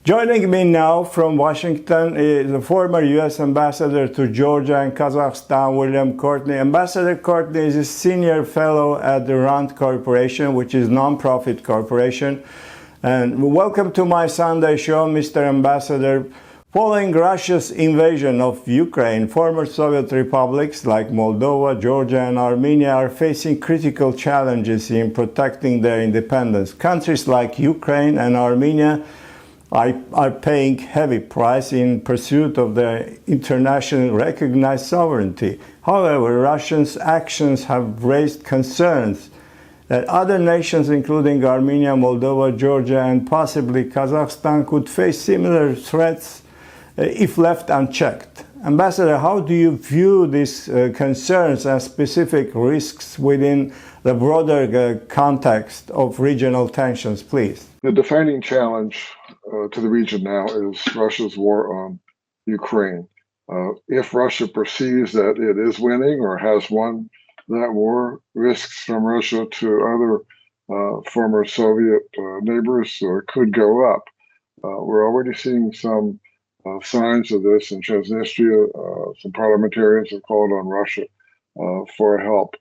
Joining me now from Washington is the former U.S. Ambassador to Georgia and Kazakhstan, William Courtney. Ambassador Courtney is a senior fellow at the RAND Corporation, which is a non-profit corporation. And welcome to my Sunday show, Mr. Ambassador. Following Russia's invasion of Ukraine, former Soviet republics like Moldova, Georgia, and Armenia are facing critical challenges in protecting their independence. Countries like Ukraine and Armenia are paying heavy price in pursuit of their internationally recognized sovereignty. However, Russia's actions have raised concerns that other nations, including Armenia, Moldova, Georgia, and possibly Kazakhstan, could face similar threats if left unchecked. Ambassador, how do you view these concerns and specific risks within the broader context of regional tensions, please? The defining challenge to the region now is Russia's war on Ukraine. If Russia perceives that it is winning or has won that war, risks from Russia to other former Soviet neighbors could go up. We're already seeing some signs of this in Transnistria. Some parliamentarians have called on Russia for help.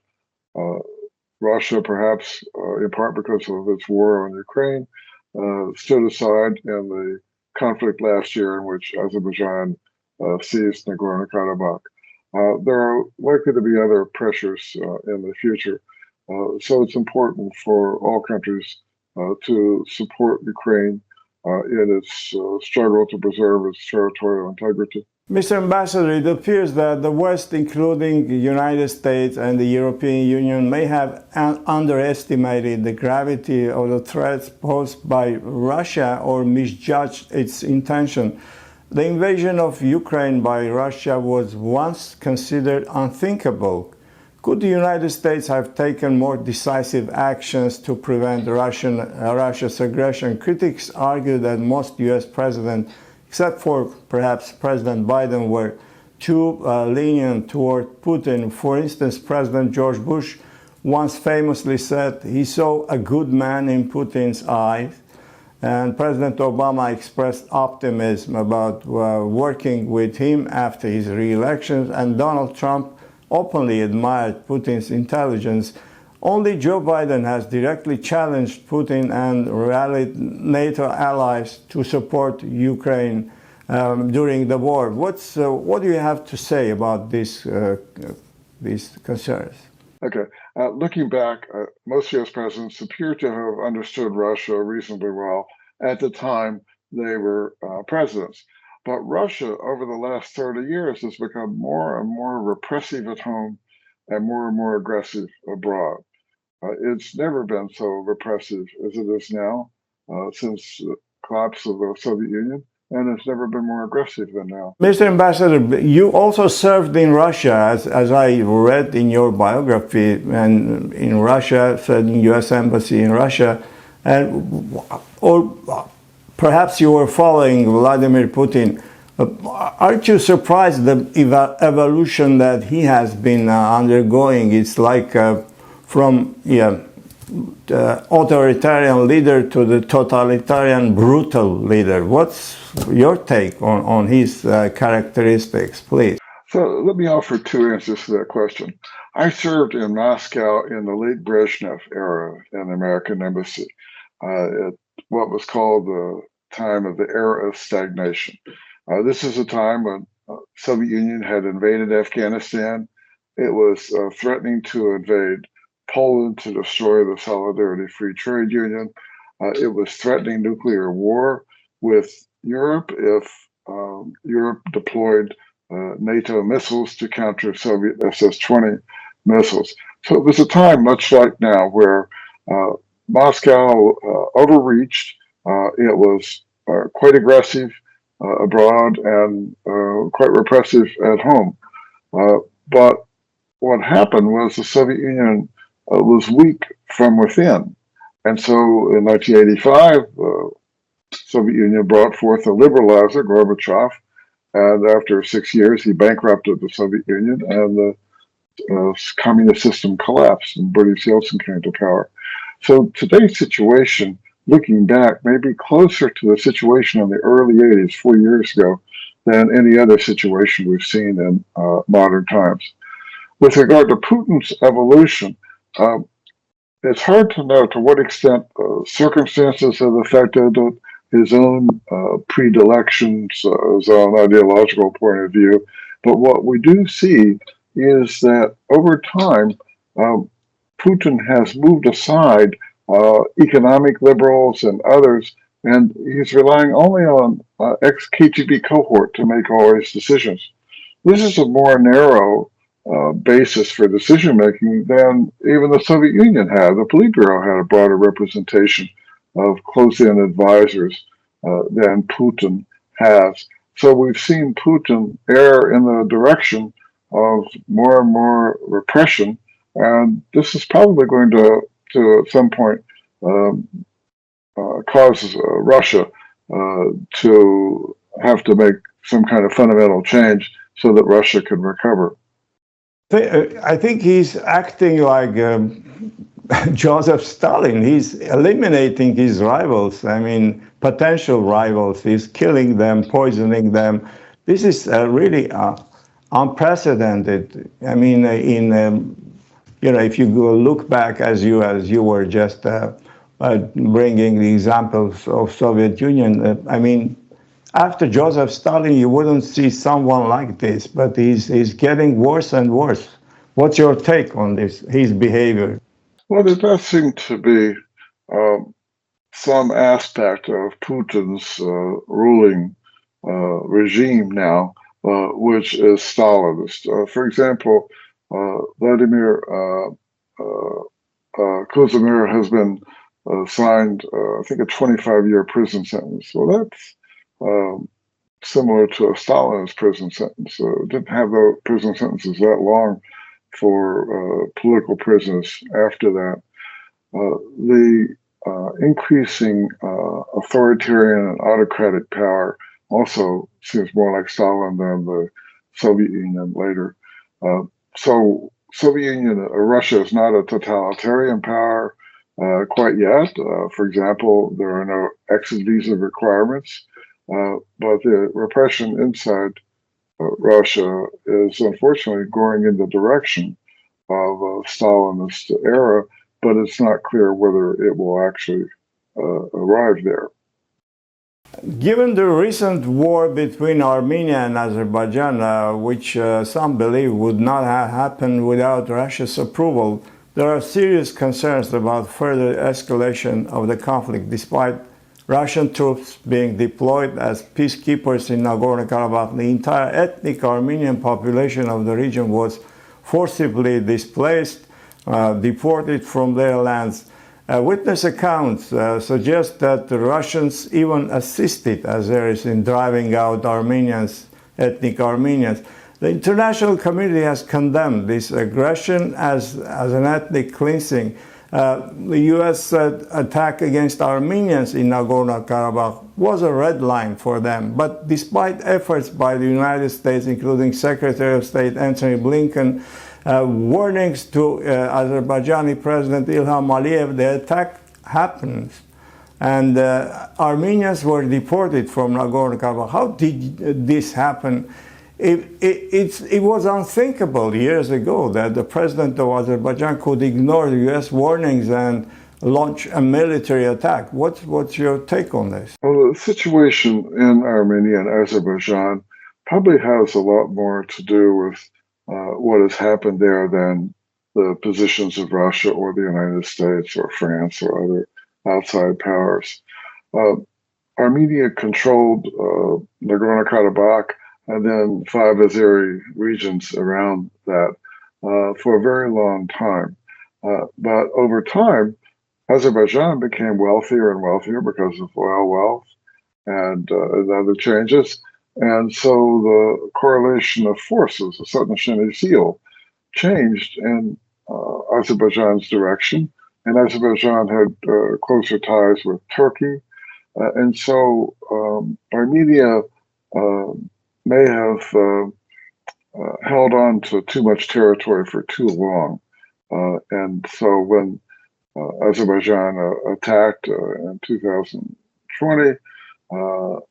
Russia, perhaps in part because of its war on Ukraine, stood aside in the conflict last year in which Azerbaijan seized Nagorno-Karabakh. There are likely to be other pressures in the future. So it's important for all countries to support Ukraine in its struggle to preserve its territorial integrity. Mr. Ambassador, it appears that the West, including the United States and the European Union, may have underestimated the gravity of the threats posed by Russia or misjudged its intention. The invasion of Ukraine by Russia was once considered unthinkable. Could the United States have taken more decisive actions to prevent Russia's aggression? Critics argue that most U.S. presidents, except for perhaps President Biden, were too lenient toward Putin. For instance, President George Bush once famously said he saw a good man in Putin's eyes, and President Obama expressed optimism about working with him after his re-election, and Donald Trump openly admired Putin's intelligence. Only Joe Biden has directly challenged Putin and rallied NATO allies to support Ukraine during the war. What do you have to say about these concerns? Okay. Looking back, most U.S. presidents appear to have understood Russia reasonably well at the time they were presidents. But Russia, over the last 30 years, has become more and more repressive at home and more aggressive abroad. It's never been so repressive as it is now since the collapse of the Soviet Union, and it's never been more aggressive than now. Mr. Ambassador, you also served in Russia, as I read in your biography, and in Russia, in U.S. Embassy in Russia, or perhaps you were following Vladimir Putin. Aren't you surprised the evolution that he has been undergoing? It's like from the authoritarian leader to the totalitarian brutal leader. What's your take on his characteristics, please? So let me offer two answers to that question. I served in Moscow in the late Brezhnev era in the American Embassy, at what was called the time of the era of stagnation. This is a time when the Soviet Union had invaded Afghanistan. It was threatening to invade Poland to destroy the Solidarity Free Trade Union. It was threatening nuclear war with Europe if Europe deployed NATO missiles to counter Soviet SS-20 missiles. So it was a time much like now where Moscow overreached. It was quite aggressive abroad and quite repressive at home. But what happened was the Soviet Union was weak from within. And so in 1985, the Soviet Union brought forth a liberalizer, Gorbachev, and after 6 years, he bankrupted the Soviet Union, and the communist system collapsed, and Boris Yeltsin came to power. So today's situation looking back, may be closer to the situation in the early 80s, 4 years ago, than any other situation we've seen in modern times. With regard to Putin's evolution, it's hard to know to what extent circumstances have affected his own predilections, his own ideological point of view. But what we do see is that over time, Putin has moved aside economic liberals and others, and he's relying only on ex-KGB cohort to make all his decisions. This is a more narrow basis for decision making than even the Soviet Union had. The Politburo had a broader representation of close-in advisors than Putin has. So we've seen Putin err in the direction of more and more repression, and this is probably going to at some point cause Russia to have to make some kind of fundamental change so that Russia can recover. I think he's acting like Joseph Stalin. He's eliminating his rivals. I mean, potential rivals. He's killing them, poisoning them. This is really unprecedented. I mean, if you go look back, as you were just bringing the examples of Soviet Union. I mean, after Joseph Stalin, you wouldn't see someone like this, but he's getting worse and worse. What's your take on this, his behavior? Well, there does seem to be some aspect of Putin's ruling regime now, which is Stalinist. For example, Vladimir Kuzymir has been signed, I think, a 25-year prison sentence. Well, that's similar to a Stalinist prison sentence. Didn't have the prison sentences that long for political prisoners after that. The increasing authoritarian and autocratic power also seems more like Stalin than the Soviet Union later. So Soviet Union, Russia is not a totalitarian power quite yet. For example, there are no exit visa requirements. But the repression inside Russia is unfortunately going in the direction of a Stalinist era, but it's not clear whether it will actually arrive there. Given the recent war between Armenia and Azerbaijan, which some believe would not have happened without Russia's approval, there are serious concerns about further escalation of the conflict, despite Russian troops being deployed as peacekeepers in Nagorno-Karabakh. The entire ethnic Armenian population of the region was forcibly displaced, deported from their lands. Witness accounts suggest that the Russians even assisted Azeris in driving out Armenians, ethnic Armenians. The international community has condemned this aggression as an ethnic cleansing. The U.S. attack against Armenians in Nagorno-Karabakh was a red line for them. But despite efforts by the United States, including Secretary of State Antony Blinken, warnings to Azerbaijani President Ilham Aliyev, the attack happens. And Armenians were deported from Nagorno-Karabakh. How did this happen? It was unthinkable years ago that the president of Azerbaijan could ignore the U.S. warnings and launch a military attack. What's your take on this? Well, the situation in Armenia and Azerbaijan probably has a lot more to do with what has happened there than the positions of Russia or the United States or France or other outside powers. Armenia controlled Nagorno-Karabakh and then 5 Azeri regions around that for a very long time. But over time, Azerbaijan became wealthier and wealthier because of oil wealth and other changes. And so the correlation of forces, the Sudden Seal, changed in Azerbaijan's direction. And Azerbaijan had closer ties with Turkey. And so Armenia may have held on to too much territory for too long. And so when Azerbaijan attacked in 2020, it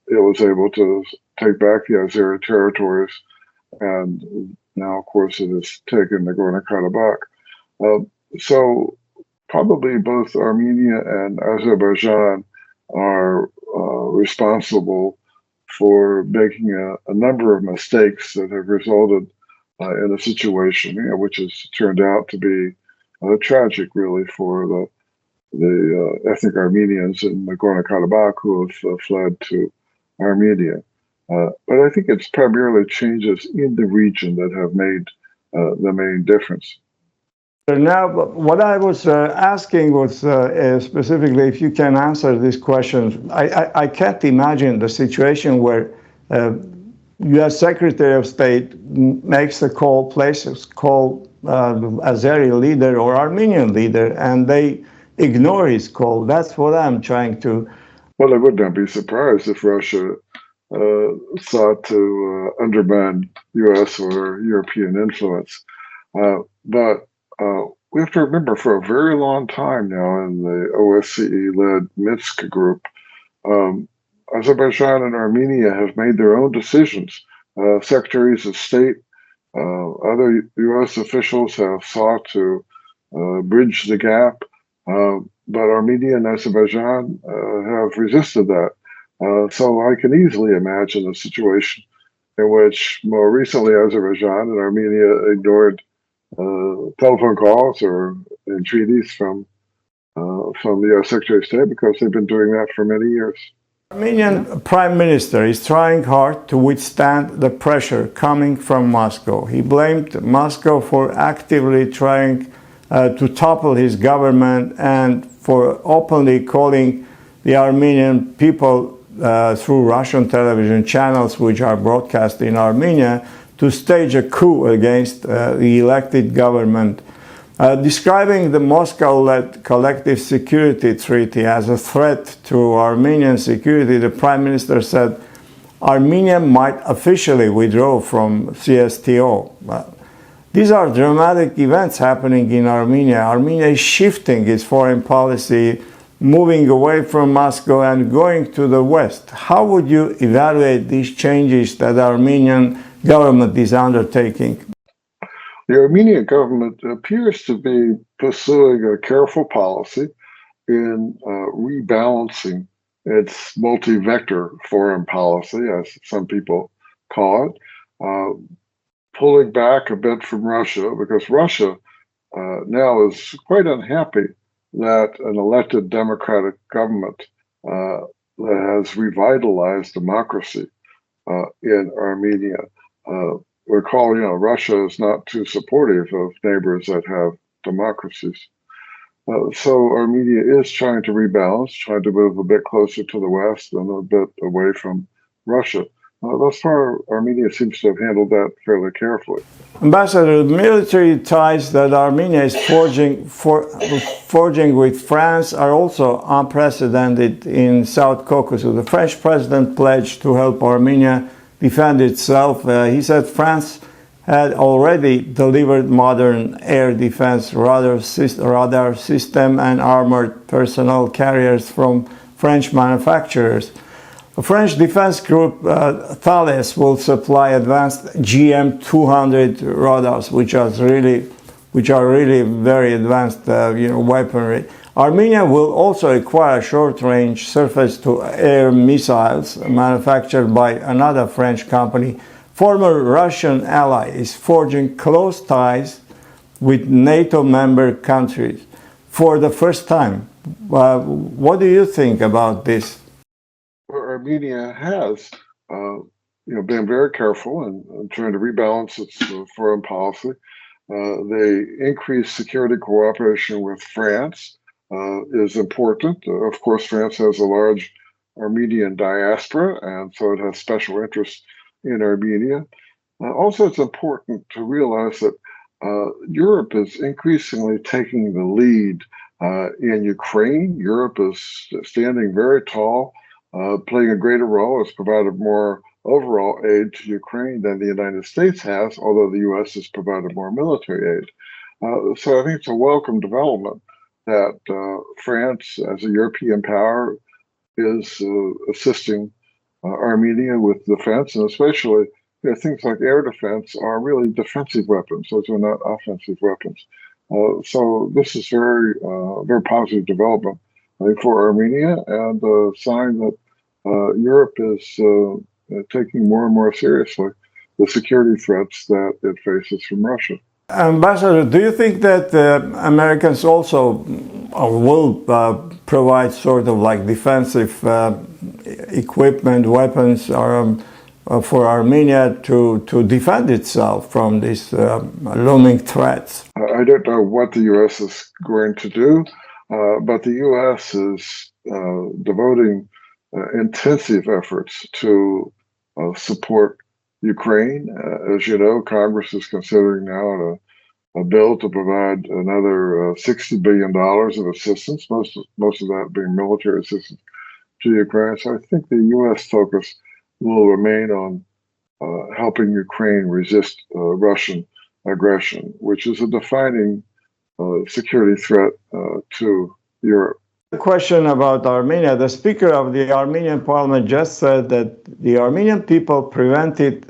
was able to take back the Azeri territories, and now, of course, it has taken Nagorno-Karabakh. So probably both Armenia and Azerbaijan are responsible for making a number of mistakes that have resulted in a situation, which has turned out to be tragic, really, for the ethnic Armenians in Nagorno-Karabakh who have fled to Armenia. But I think it's primarily changes in the region that have made the main difference. Now, what I was asking was specifically if you can answer this question. I can't imagine the situation where U.S. Secretary of State makes a call, places call Azeri leader or Armenian leader, and they ignore his call. That's what I'm trying to. Well, I would not be surprised if Russia sought to undermine U.S. or European influence. But we have to remember, for a very long time now in the OSCE-led Minsk group, Azerbaijan and Armenia have made their own decisions. Secretaries of state, other U.S. officials have sought to bridge the gap, but Armenia and Azerbaijan have resisted that. So I can easily imagine a situation in which more recently Azerbaijan and Armenia ignored telephone calls or entreaties from the U.S. Secretary of State, because they've been doing that for many years. Armenian Prime Minister is trying hard to withstand the pressure coming from Moscow. He blamed Moscow for actively trying to topple his government and for openly calling the Armenian people through Russian television channels which are broadcast in Armenia to stage a coup against the elected government. Describing the Moscow-led collective security treaty as a threat to Armenian security, the Prime Minister said Armenia might officially withdraw from CSTO. These are dramatic events happening in Armenia. Armenia is shifting its foreign policy, moving away from Moscow and going to the West. How would you evaluate these changes that the Armenian government is undertaking? The Armenian government appears to be pursuing a careful policy in rebalancing its multi-vector foreign policy, as some people call it, pulling back a bit from Russia, because Russia now is quite unhappy that an elected democratic government that has revitalized democracy in Armenia. Recall, Russia is not too supportive of neighbors that have democracies. So Armenia is trying to rebalance, trying to move a bit closer to the West and a bit away from Russia. Thus far, Armenia seems to have handled that fairly carefully. Ambassador, the military ties that Armenia is forging with France are also unprecedented in South Caucasus. The French president pledged to help Armenia defend itself. He said France had already delivered modern air defense radar system and armored personnel carriers from French manufacturers. The French defense group Thales will supply advanced GM200 radars, which are really very advanced weaponry. Armenia will also acquire short-range surface-to-air missiles manufactured by another French company. Former Russian ally is forging close ties with NATO member countries for the first time. What do you think about this? Well, Armenia has been very careful in trying to rebalance its foreign policy. They increased security cooperation with France. Is important. Of course, France has a large Armenian diaspora, and so it has special interest in Armenia. Also, it's important to realize that Europe is increasingly taking the lead in Ukraine. Europe is standing very tall, playing a greater role. It's provided more overall aid to Ukraine than the United States has, although the U.S. has provided more military aid. So I think it's a welcome development that France, as a European power, is assisting Armenia with defense, and especially things like air defense are really defensive weapons. Those are not offensive weapons. So this is very positive development, I think, for Armenia, and a sign that Europe is taking more and more seriously the security threats that it faces from Russia. Ambassador, do you think that Americans also will provide sort of like defensive equipment, weapons, for Armenia to defend itself from these looming threats? I don't know what the U.S. is going to do, but the U.S. is devoting intensive efforts to support Ukraine. As you know, Congress is considering now a bill to provide another $60 billion of assistance, most of that being military assistance to Ukraine. So I think the U.S. focus will remain on helping Ukraine resist Russian aggression, which is a defining security threat to Europe. A question about Armenia. The Speaker of the Armenian Parliament just said that the Armenian people prevented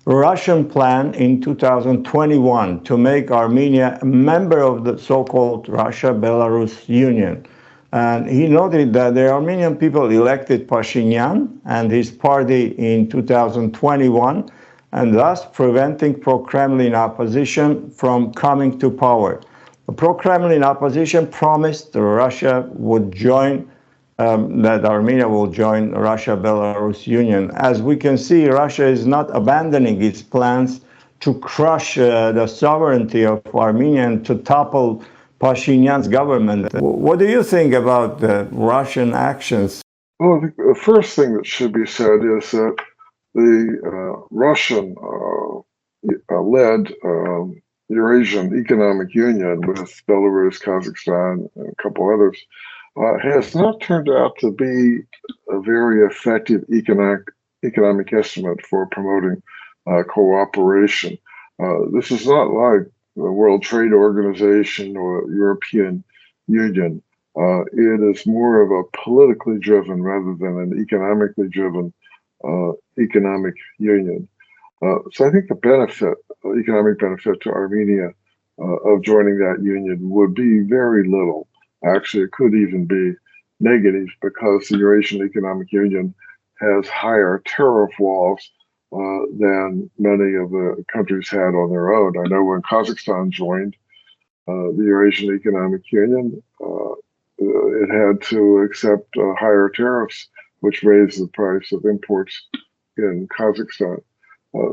Russian plan in 2021 to make Armenia a member of the so-called Russia-Belarus Union. And he noted that the Armenian people elected Pashinyan and his party in 2021, and thus preventing pro-Kremlin opposition from coming to power. The pro-Kremlin opposition promised Russia would join, that Armenia will join Russia-Belarus Union. As we can see, Russia is not abandoning its plans to crush the sovereignty of Armenia and to topple Pashinyan's government. What do you think about the Russian actions? Well, I think the first thing that should be said is that the Russian-led Eurasian Economic Union with Belarus, Kazakhstan, and a couple others has not turned out to be a very effective economic estimate for promoting cooperation. This is not like the World Trade Organization or European Union. It is more of a politically driven rather than an economically driven economic union. So I think the economic benefit to Armenia of joining that union would be very little. Actually, it could even be negative because the Eurasian Economic Union has higher tariff walls than many of the countries had on their own. I know when Kazakhstan joined the Eurasian Economic Union, it had to accept higher tariffs, which raised the price of imports in Kazakhstan.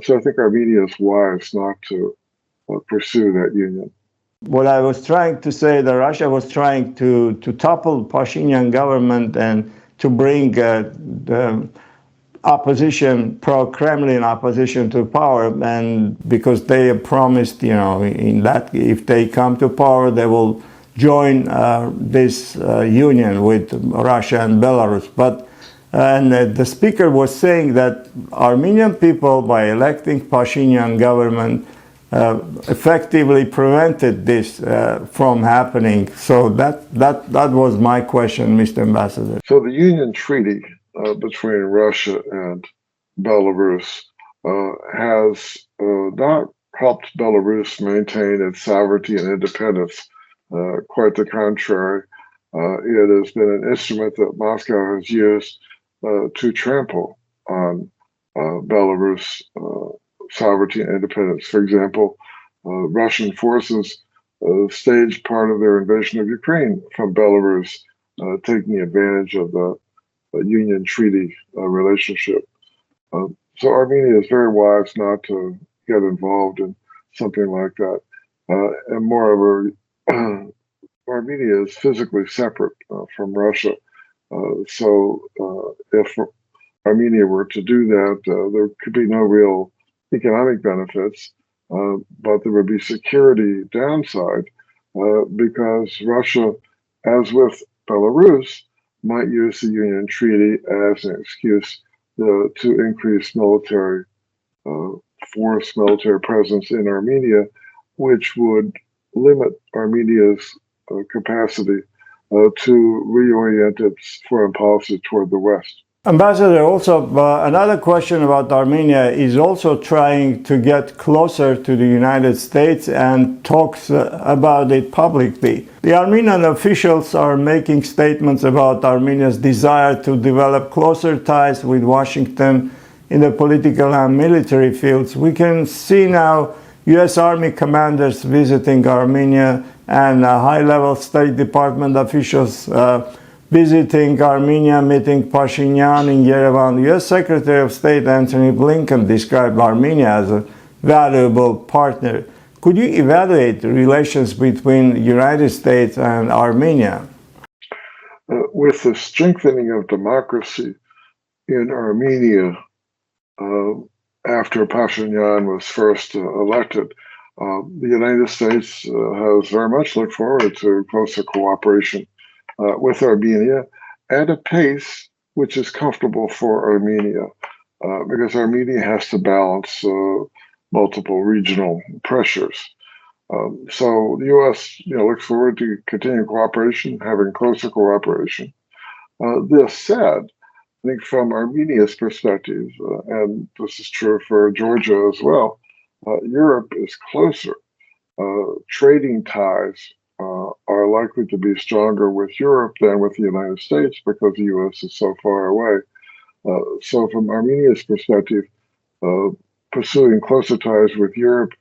So I think Armenia is wise not to pursue that union. What I was trying to say, that Russia was trying to topple Pashinyan government and to bring the opposition, pro-Kremlin opposition to power, and because they promised, in that if they come to power, they will join this union with Russia and Belarus. And the speaker was saying that Armenian people, by electing Pashinyan government, effectively prevented this from happening. So that was my question, Mr. Ambassador. So the Union Treaty between Russia and Belarus has not helped Belarus maintain its sovereignty and independence. Quite the contrary. It has been an instrument that Moscow has used to trample on Belarus sovereignty and independence. For example, Russian forces staged part of their invasion of Ukraine from Belarus, taking advantage of the Union Treaty relationship. So Armenia is very wise not to get involved in something like that. And moreover, Armenia is physically separate from Russia. So if Armenia were to do that, there could be no real economic benefits, but there would be security downside because Russia, as with Belarus, might use the Union Treaty as an excuse to increase military presence in Armenia, which would limit Armenia's capacity to reorient its foreign policy toward the West. Ambassador, also another question about Armenia is also trying to get closer to the United States and talks about it publicly. The Armenian officials are making statements about Armenia's desire to develop closer ties with Washington in the political and military fields. We can see now U.S. Army commanders visiting Armenia and high-level State Department officials visiting Armenia, meeting Pashinyan in Yerevan. U.S. Secretary of State Antony Blinken described Armenia as a valuable partner. Could you evaluate the relations between the United States and Armenia? With the strengthening of democracy in Armenia after Pashinyan was first elected, the United States has very much looked forward to closer cooperation with Armenia at a pace which is comfortable for Armenia, because Armenia has to balance multiple regional pressures. So the U.S. looks forward to continuing cooperation, having closer cooperation. This said, I think from Armenia's perspective, and this is true for Georgia as well, Europe is closer. Trading ties are likely to be stronger with Europe than with the United States because the U.S. is so far away. So from Armenia's perspective, pursuing closer ties with Europe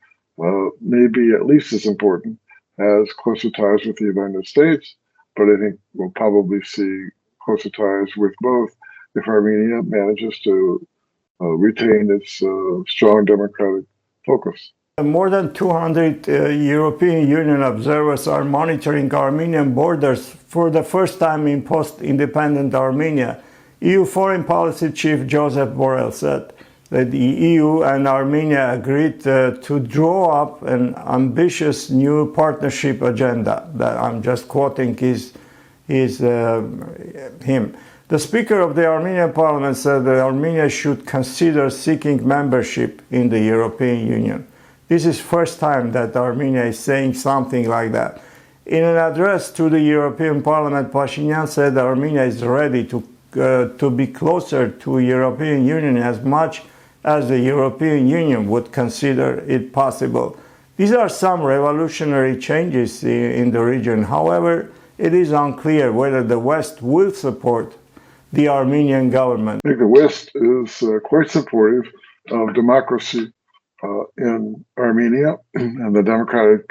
may be at least as important as closer ties with the United States, but I think we'll probably see closer ties with both if Armenia manages to retain its strong democratic focus. More than 200 European Union observers are monitoring Armenian borders for the first time in post-independent Armenia. EU Foreign Policy Chief Joseph Borrell said that the EU and Armenia agreed to draw up an ambitious new partnership agenda. That I'm just quoting him. The Speaker of the Armenian Parliament said that Armenia should consider seeking membership in the European Union. This is first time that Armenia is saying something like that. In an address to the European Parliament, Pashinyan said that Armenia is ready to be closer to the European Union as much as the European Union would consider it possible. These are some revolutionary changes in the region. However, it is unclear whether the West will support the Armenian government. I think the West is quite supportive of democracy in Armenia and the democratic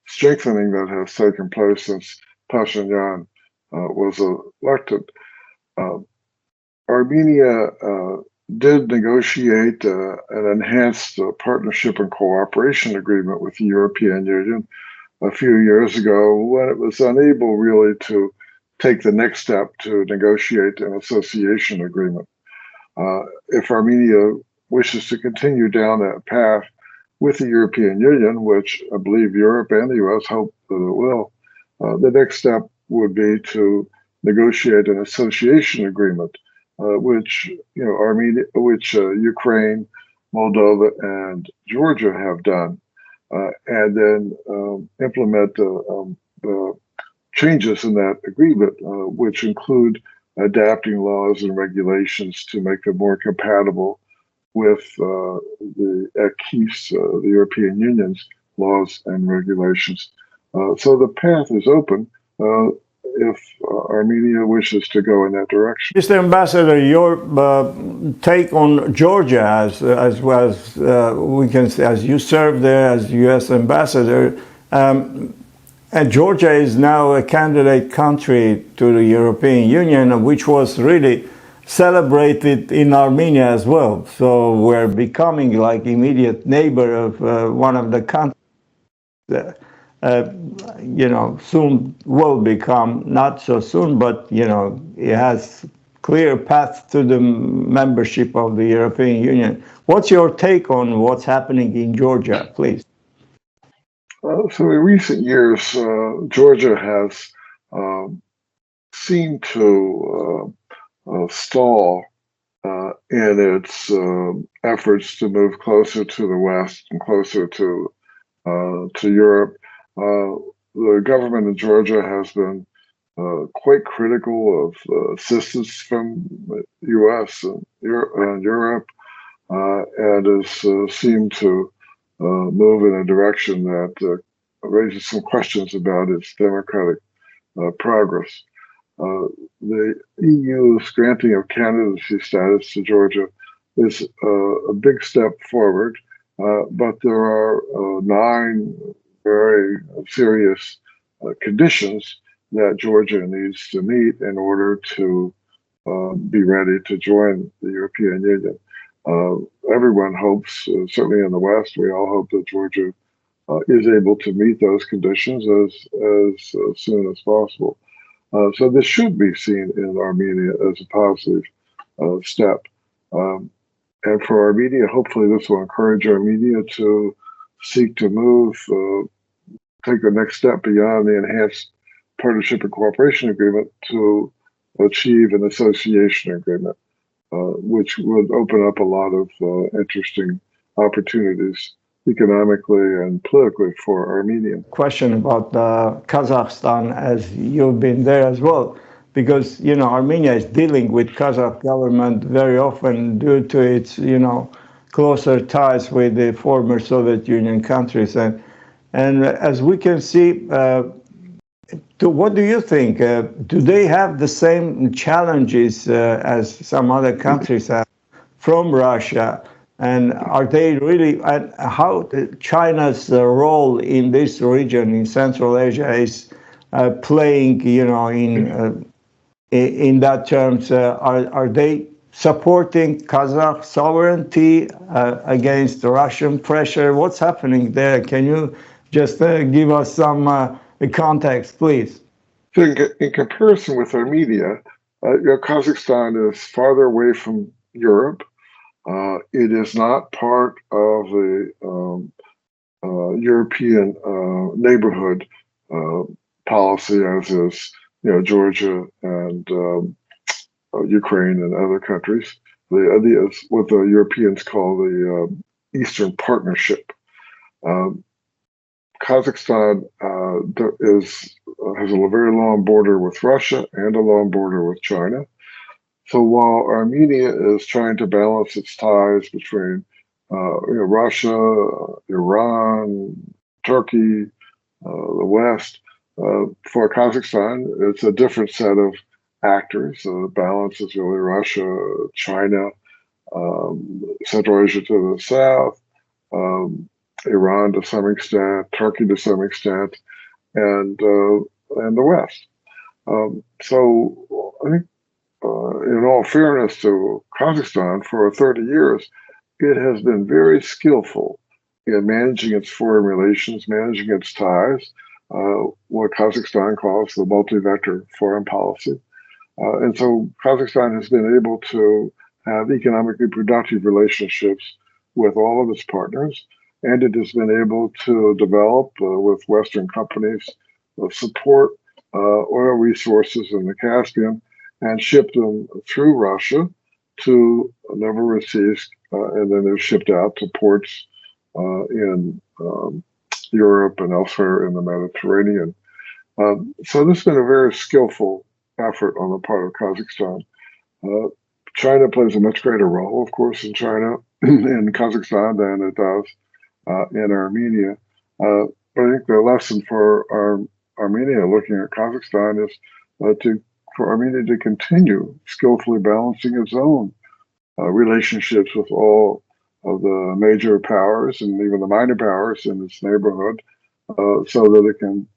strengthening that has taken place since Pashinyan was elected. Armenia did negotiate an enhanced partnership and cooperation agreement with the European Union a few years ago when it was unable really to take the next step to negotiate an association agreement. If Armenia wishes to continue down that path with the European Union, which I believe Europe and the U.S. hope that it will, the next step would be to negotiate an association agreement, which Armenia, Ukraine, Moldova, and Georgia have done, and then implement the changes in that agreement, which include adapting laws and regulations to make them more compatible with the acquis, the European Union's laws and regulations. So the path is open if Armenia wishes to go in that direction. Mr. Ambassador, your take on Georgia, as well as we can say, as you served there as U.S. ambassador, and Georgia is now a candidate country to the European Union, which was really celebrated in Armenia as well. So we're becoming like immediate neighbor of one of the countries soon will become, not so soon, but, it has clear path to the membership of the European Union. What's your take on what's happening in Georgia, please? So in recent years, Georgia has seemed to stall in its efforts to move closer to the West and closer to Europe. the government in Georgia has been quite critical of assistance from the U.S. and Europe, and has seemed to move in a direction that raises some questions about its democratic progress. The EU's granting of candidacy status to Georgia is a big step forward, but there are 9 very serious conditions that Georgia needs to meet in order to be ready to join the European Union. Everyone hopes, certainly in the West, we all hope that Georgia is able to meet those conditions as soon as possible. So this should be seen in Armenia as a positive step. And for Armenia, hopefully this will encourage Armenia to seek to move, take the next step beyond the enhanced partnership and cooperation agreement to achieve an association agreement, which would open up a lot of interesting opportunities economically and politically for Armenia. Question about Kazakhstan, as you've been there as well, because, you know, Armenia is dealing with Kazakh government very often due to its, you know, closer ties with the former Soviet Union countries. And as we can see, what do you think? Do they have the same challenges as some other countries have from Russia? And are they really, how China's role in this region in Central Asia is playing, you know, in that terms? Are they supporting Kazakh sovereignty against Russian pressure? What's happening there? Can you just give us some context, please? In comparison with Armenia, Kazakhstan is farther away from Europe. It is not part of the European neighborhood policy, as is, you know, Georgia and Ukraine and other countries. The idea is what the Europeans call the Eastern Partnership. Kazakhstan has a very long border with Russia and a long border with China. So while Armenia is trying to balance its ties between Russia, Iran, Turkey, the West, for Kazakhstan, it's a different set of actors. The balance is really Russia, China, Central Asia to the south, Iran to some extent, Turkey to some extent, and the West. So I think, in all fairness to Kazakhstan, for 30 years, it has been very skillful in managing its foreign relations, managing its ties, what Kazakhstan calls the multi-vector foreign policy. And so Kazakhstan has been able to have economically productive relationships with all of its partners, and it has been able to develop with Western companies, support oil resources in the Caspian, and ship them through Russia to Novorossiysk, and then they're shipped out to ports in Europe and elsewhere in the Mediterranean. So this has been a very skillful effort on the part of Kazakhstan. China plays a much greater role, of course, in China, in Kazakhstan than it does in Armenia. But I think the lesson for Armenia looking at Kazakhstan is for Armenia to continue skillfully balancing its own relationships with all of the major powers and even the minor powers in its neighborhood, so that it can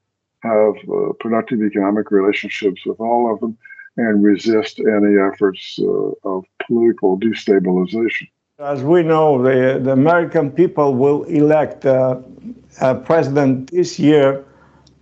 have productive economic relationships with all of them and resist any efforts of political destabilization. As we know, the American people will elect a president this year.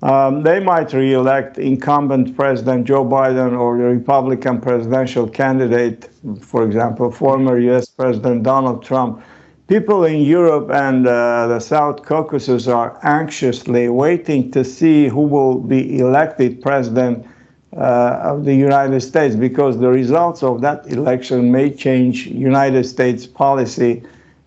They might re-elect incumbent President Joe Biden or the Republican presidential candidate, for example, former U.S. President Donald Trump. People in Europe and the South Caucasus are anxiously waiting to see who will be elected president of the United States, because the results of that election may change United States policy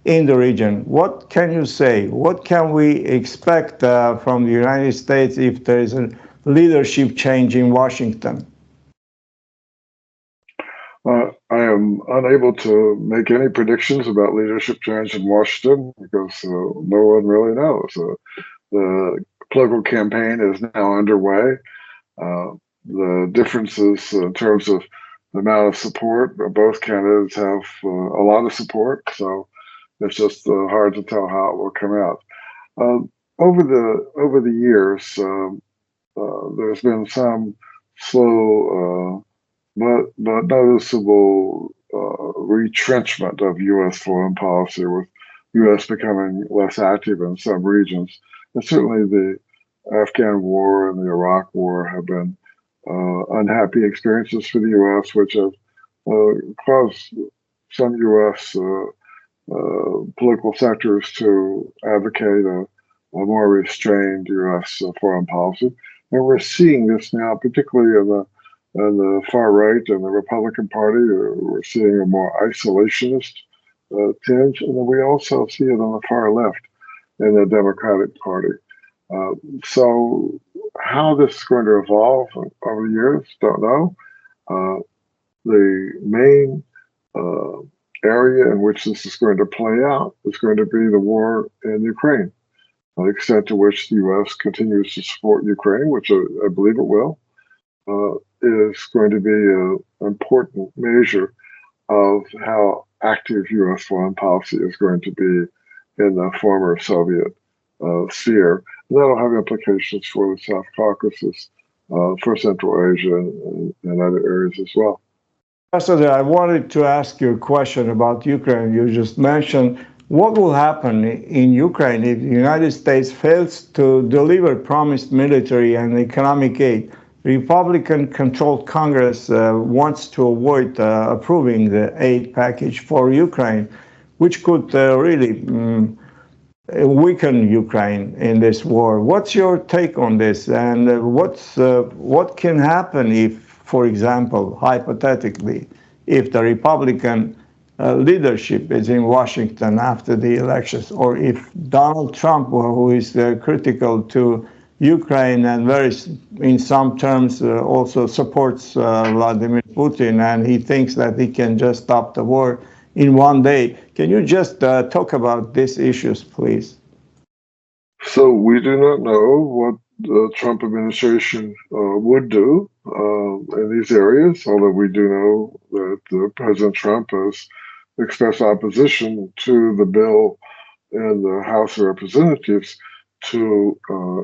in the region. What can you say? What can we expect from the United States if there is a leadership change in Washington? I am unable to make any predictions about leadership change in Washington because no one really knows. The political campaign is now underway. The differences in terms of the amount of support, both candidates have a lot of support, so it's just hard to tell how it will come out. Over the years, there's been some slow but noticeable retrenchment of U.S. foreign policy, with U.S. becoming less active in some regions. And certainly the Afghan war and the Iraq war have been unhappy experiences for the U.S., which have caused some U.S. Political sectors to advocate a more restrained U.S. Foreign policy. And we're seeing this now, particularly in the far right and the Republican Party. We're seeing a more isolationist tinge, and then we also see it on the far left in the Democratic Party. So how this is going to evolve over the years, don't know. The main area in which this is going to play out is going to be the war in Ukraine. The extent to which the U.S. continues to support Ukraine, which I believe it will, is going to be an important measure of how active U.S. foreign policy is going to be in the former Soviet sphere. And that'll have implications for the South Caucasus, for Central Asia, and other areas as well. Ambassador, I wanted to ask you a question about Ukraine. You just mentioned what will happen in Ukraine if the United States fails to deliver promised military and economic aid. Republican-controlled Congress wants to avoid approving the aid package for Ukraine, which could really weaken Ukraine in this war. What's your take on this, and what can happen if, for example, hypothetically, if the Republican leadership is in Washington after the elections, or if Donald Trump, who is critical to Ukraine and in some terms also supports Vladimir Putin, and he thinks that he can just stop the war in one day. Can you just talk about these issues, please? So we do not know what the Trump administration would do in these areas, although we do know that President Trump has expressed opposition to the bill in the House of Representatives to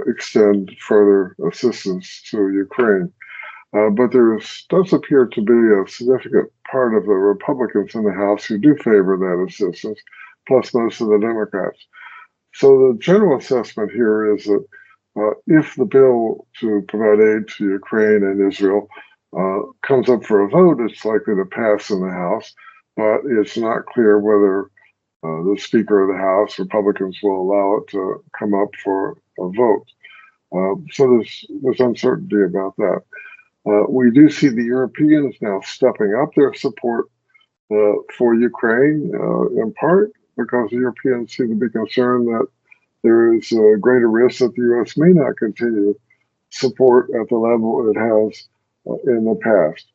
extend further assistance to Ukraine. But there does appear to be a significant part of the Republicans in the House who do favor that assistance, plus most of the Democrats. So the general assessment here is that if the bill to provide aid to Ukraine and Israel comes up for a vote, it's likely to pass in the House, but it's not clear whether the Speaker of the House, Republicans, will allow it to come up for a vote. So there's uncertainty about that. We do see the Europeans now stepping up their support for Ukraine, in part because the Europeans seem to be concerned that there is a greater risk that the U.S. may not continue support at the level it has in the past.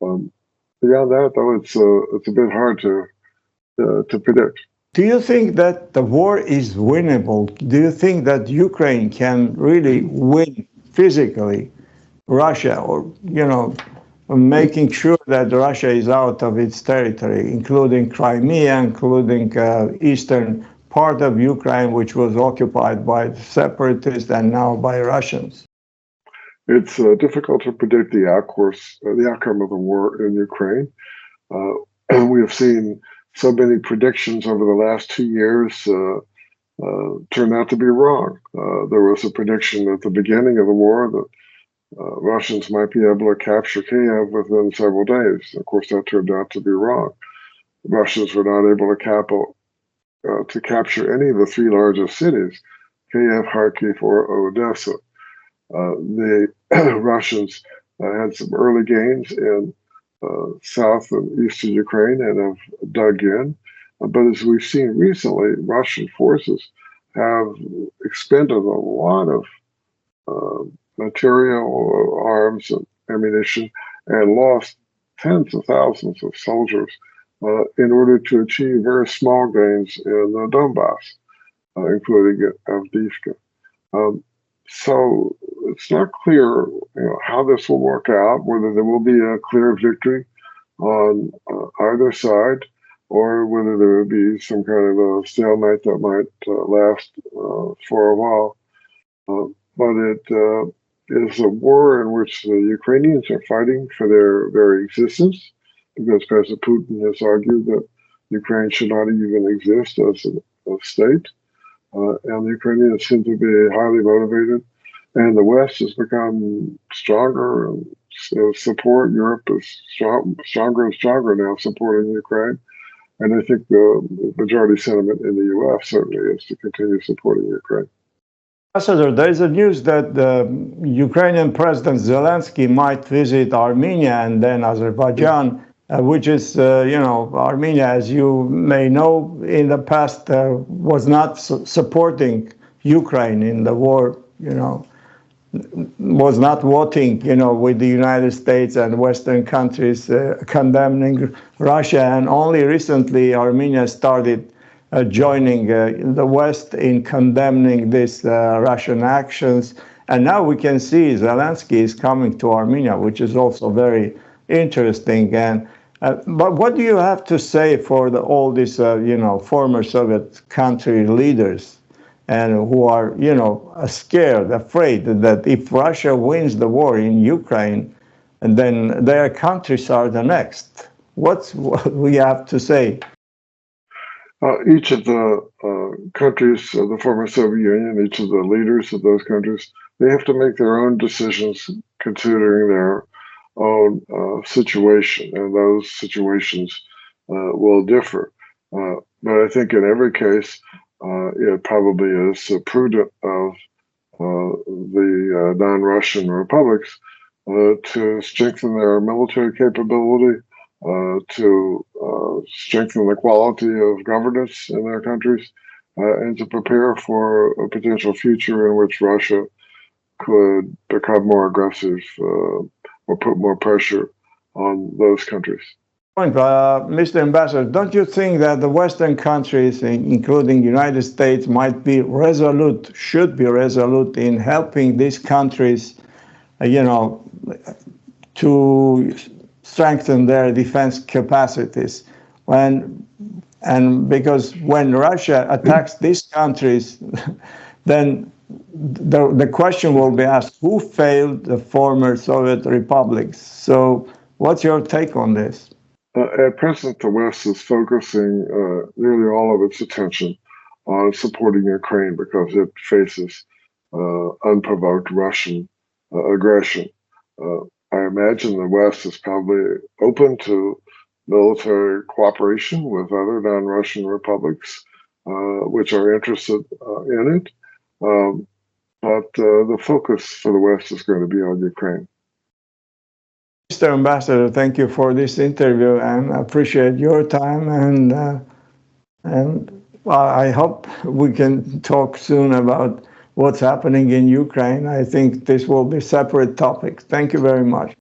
Beyond that, though, it's a bit hard to predict. Do you think that the war is winnable? Do you think that Ukraine can really win physically Russia, or, making sure that Russia is out of its territory, including Crimea, including eastern part of Ukraine, which was occupied by separatists and now by Russians? It's difficult to predict the outcome of the war in Ukraine. We have seen so many predictions over the last 2 years turn out to be wrong. There was a prediction at the beginning of the war that Russians might be able to capture Kiev within several days. Of course, that turned out to be wrong. The Russians were not able to capture any of the 3 largest cities, Kiev, Kharkiv, or Odessa. The Russians had some early gains in south and eastern Ukraine and have dug in. But as we've seen recently, Russian forces have expended a lot of material, arms, and ammunition, and lost tens of thousands of soldiers in order to achieve very small gains in the Donbass, including Avdiivka. So it's not clear, how this will work out, whether there will be a clear victory on either side, or whether there will be some kind of a stalemate that might last for a while. But it is a war in which the Ukrainians are fighting for their very existence, because President Putin has argued that Ukraine should not even exist as a state. And the Ukrainians seem to be highly motivated. And the West has become stronger, and support. Europe is stronger and stronger now supporting Ukraine. And I think the majority sentiment in the U.S. certainly is to continue supporting Ukraine. Ambassador, there is a news that the Ukrainian President Zelensky might visit Armenia and then Azerbaijan, which is, Armenia, as you may know, in the past was not supporting Ukraine in the war, was not voting, with the United States and Western countries condemning Russia. And only recently Armenia started joining the West in condemning these Russian actions. And now we can see Zelensky is coming to Armenia, which is also very interesting. And but what do you have to say for all these, former Soviet country leaders, and who are, scared, afraid that if Russia wins the war in Ukraine, and then their countries are the next? What we have to say? Each of the countries of the former Soviet Union, each of the leaders of those countries, they have to make their own decisions considering their own situation, and those situations will differ. But I think in every case, it probably is prudent of the non-Russian republics to strengthen their military capability, to strengthen the quality of governance in their countries, and to prepare for a potential future in which Russia could become more aggressive or put more pressure on those countries. Mr. Ambassador, don't you think that the Western countries, including the United States, might be resolute, should be resolute in helping these countries, to strengthen their defense capacities? Because when Russia attacks these countries, then the question will be asked, who failed the former Soviet republics? So what's your take on this? At present, the West is focusing nearly all of its attention on supporting Ukraine because it faces unprovoked Russian aggression. I imagine the West is probably open to military cooperation with other non-Russian republics which are interested in it. But the focus for the West is going to be on Ukraine. Mr. Ambassador, thank you for this interview, and I appreciate your time. And I hope we can talk soon about what's happening in Ukraine. I think this will be a separate topic. Thank you very much.